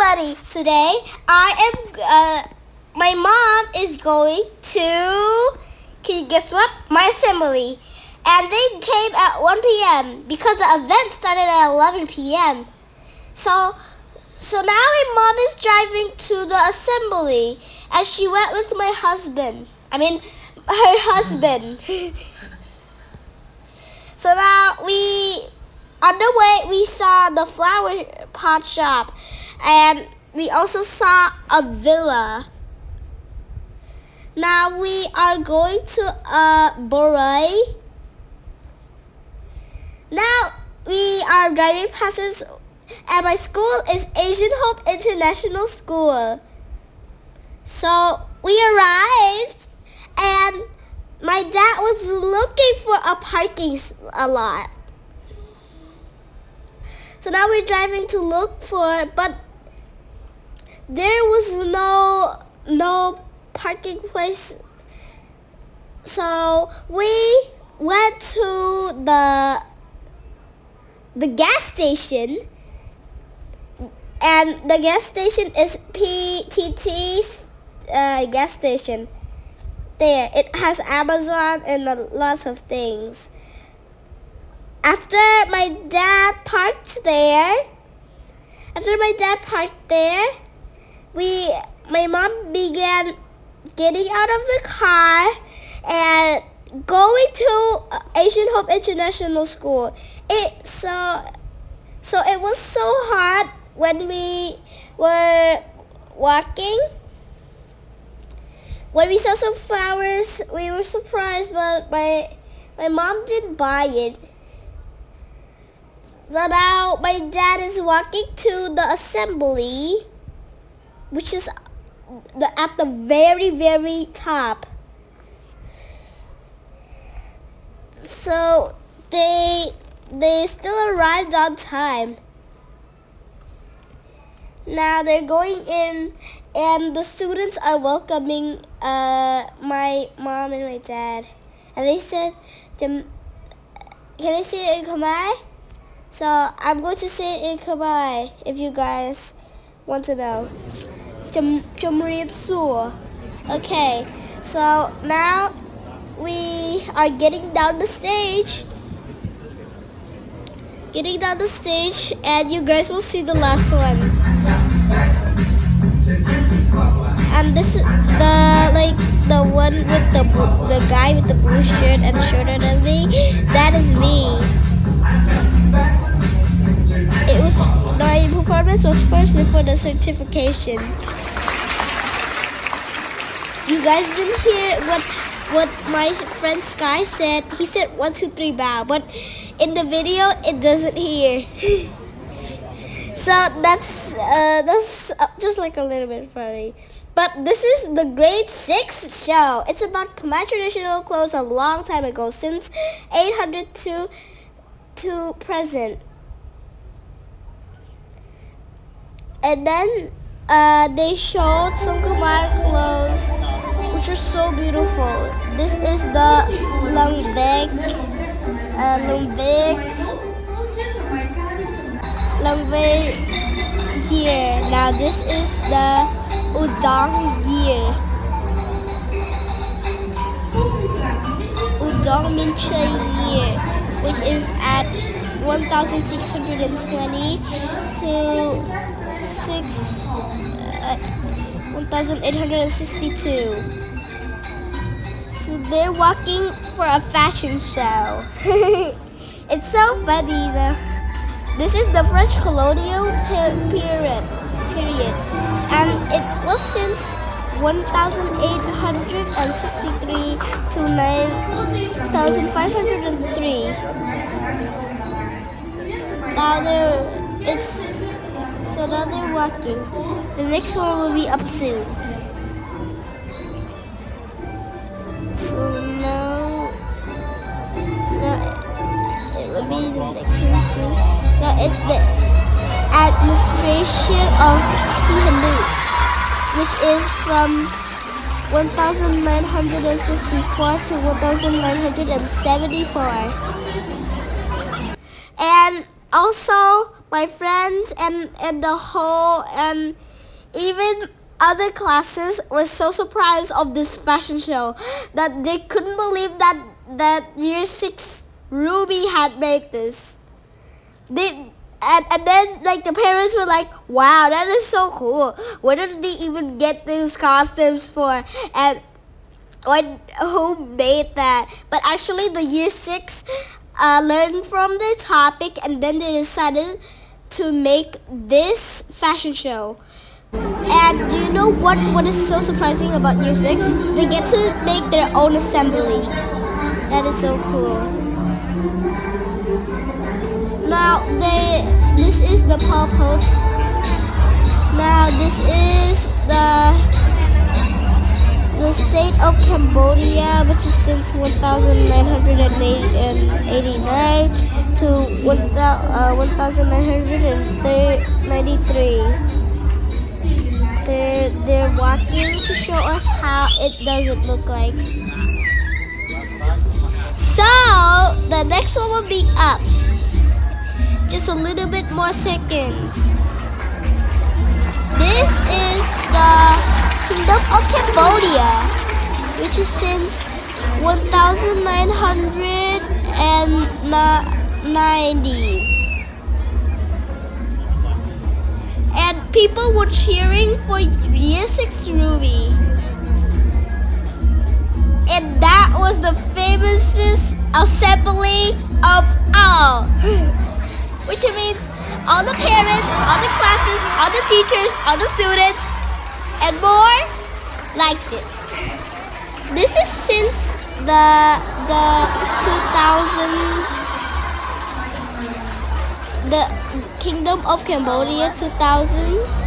everybody! Today my mom is going to, can you guess what? My assembly. And they came at 1 p.m. because the event started at 11 p.m. So now my mom is driving to the assembly and she went with my husband. Her husband. So now on the way we saw the flower pot shop and we also saw a villa. Now we are going to Boray. Now we are driving past this, and my school is Asian Hope International School. So we arrived and my dad was looking for a parking lot. So now we're driving to look for, but there was no parking place. So we went to the gas station, and the gas station is PTT's gas station. There, it has Amazon and lots of things. After my dad parked there, my mom began getting out of the car and going to Asian Hope International School. So it was so hot when we were walking. When we saw some flowers, we were surprised, but my mom didn't buy it. So now my dad is walking to the assembly, which is at the very, very top. So they still arrived on time. Now they're going in, and the students are welcoming my mom and my dad. And they said, can I say it in Khmer? So I'm going to say it in Khmer if you guys want to know. Okay, so now we are getting down the stage. And you guys will see the last one. And this is the one with the guy with the blue shirt and shorter than me. That is me. My performance was first before the certification. You guys didn't hear what my friend Sky said. He said 1, 2, 3 bow, but in the video it doesn't hear. So that's just like a little bit funny. But this is the grade 6 show. It's about Khmer traditional clothes a long time ago, since 800 to present. And then they showed some Khmer clothes which are so beautiful. This is the Langbek gear. Now this is the Udong gear. Udong Mincha year, which is at 1,620 to 1,862. So they're walking for a fashion show. It's so funny though. This is the French colonial period, and it was since 1,863 to 9,503. Now they're walking. The next one will be up soon. So now it will be the next one soon. Now it's the administration of Sihanouk, which is from 1,954 to 1,974. And also my friends and the whole and even other classes were so surprised of this fashion show that they couldn't believe that year 6 Ruby had made this. And then like the parents were like, wow, that is so cool. Where did they even get these costumes for? And who made that? But actually the year 6 learned from the topic, and then they decided to make this fashion show. And do you know what is so surprising about year 6? They get to make their own assembly. That is so cool. Now this is the Pol Pot. Now this is the state of Cambodia, which is since 1989 to 1993. They're walking to show us how it doesn't look like. So the next one will be up. Just a little bit more seconds. This is the Kingdom of Cambodia, which is since 1990s. And people were cheering for year 6 Ruby. And that was the famousest assembly of all. Which means all the parents, all the classes, all the teachers, all the students, and more liked it. This is since the 2000s, the Kingdom of Cambodia 2000s.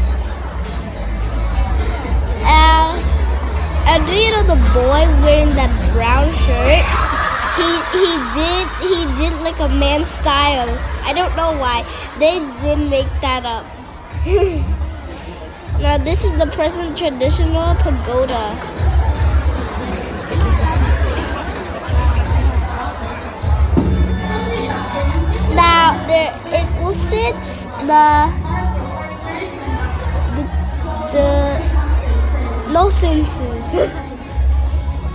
And do you know the boy wearing that brown shirt? He did like a man style. I don't know why. They didn't make that up. Now this is the present traditional pagoda. Now it will sit the no senses.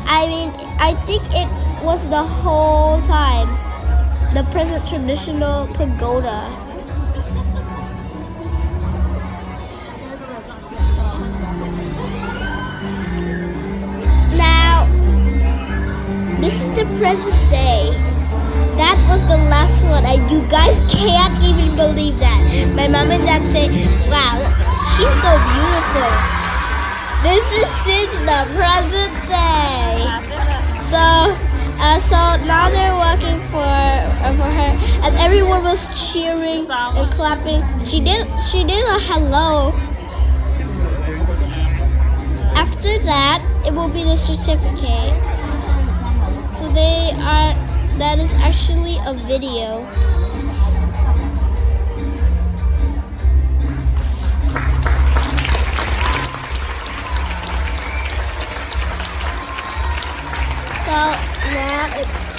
I mean, I think it was the whole time the present traditional pagoda. Now this is the present day. That was the last one, and you guys can't even believe that. My mom and dad say, wow, she's so beautiful. This is since the present day. So now they're walking for her, and everyone was cheering and clapping. She did a hello. After that, it will be the certificate. So that is actually a video. So now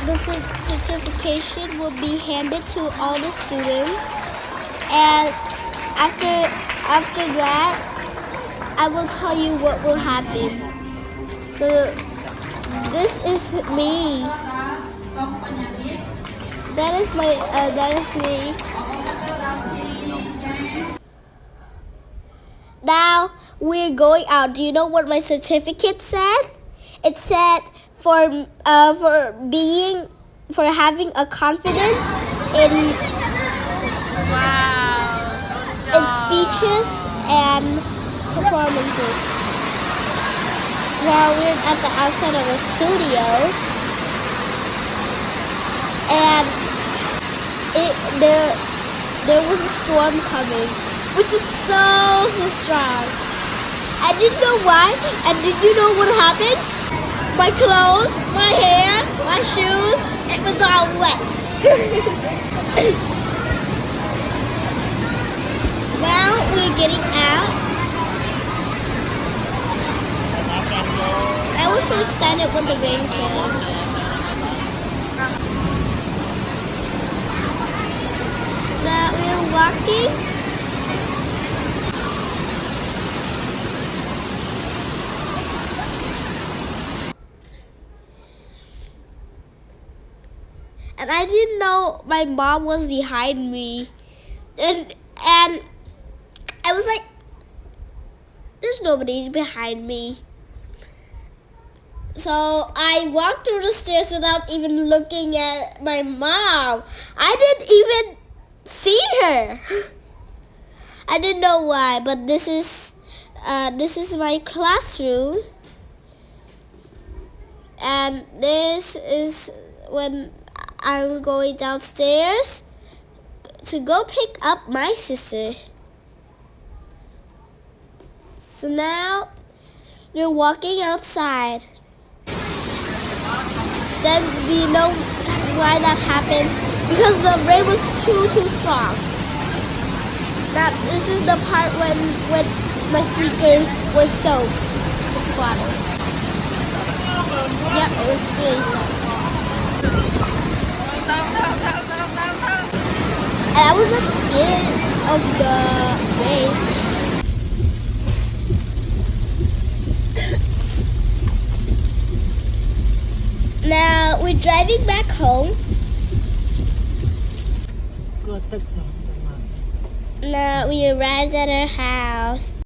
the certification will be handed to all the students, and after that, I will tell you what will happen. So this is me. That is me. Now we're going out. Do you know what my certificate said? It said for having a confidence in speeches and performances. Now we're at the outside of the studio, and there was a storm coming, which is so strong. I didn't know why, and did you know what happened? My clothes, my hair, my shoes, it was all wet. Now we're getting out. I was so excited when the rain came. Now we're walking. And I didn't know my mom was behind me. And I was like, there's nobody behind me. So I walked through the stairs without even looking at my mom. I didn't even see her. I didn't know why, but this is my classroom, and this is when I'm going downstairs to go pick up my sister. So now we're walking outside. Then do you know why that happened? Because the rain was too strong. Now this is the part when my sneakers were soaked with water. Yep, it was really soaked. And I was not scared of the rain. Now we're driving back home. Now we arrived at our house.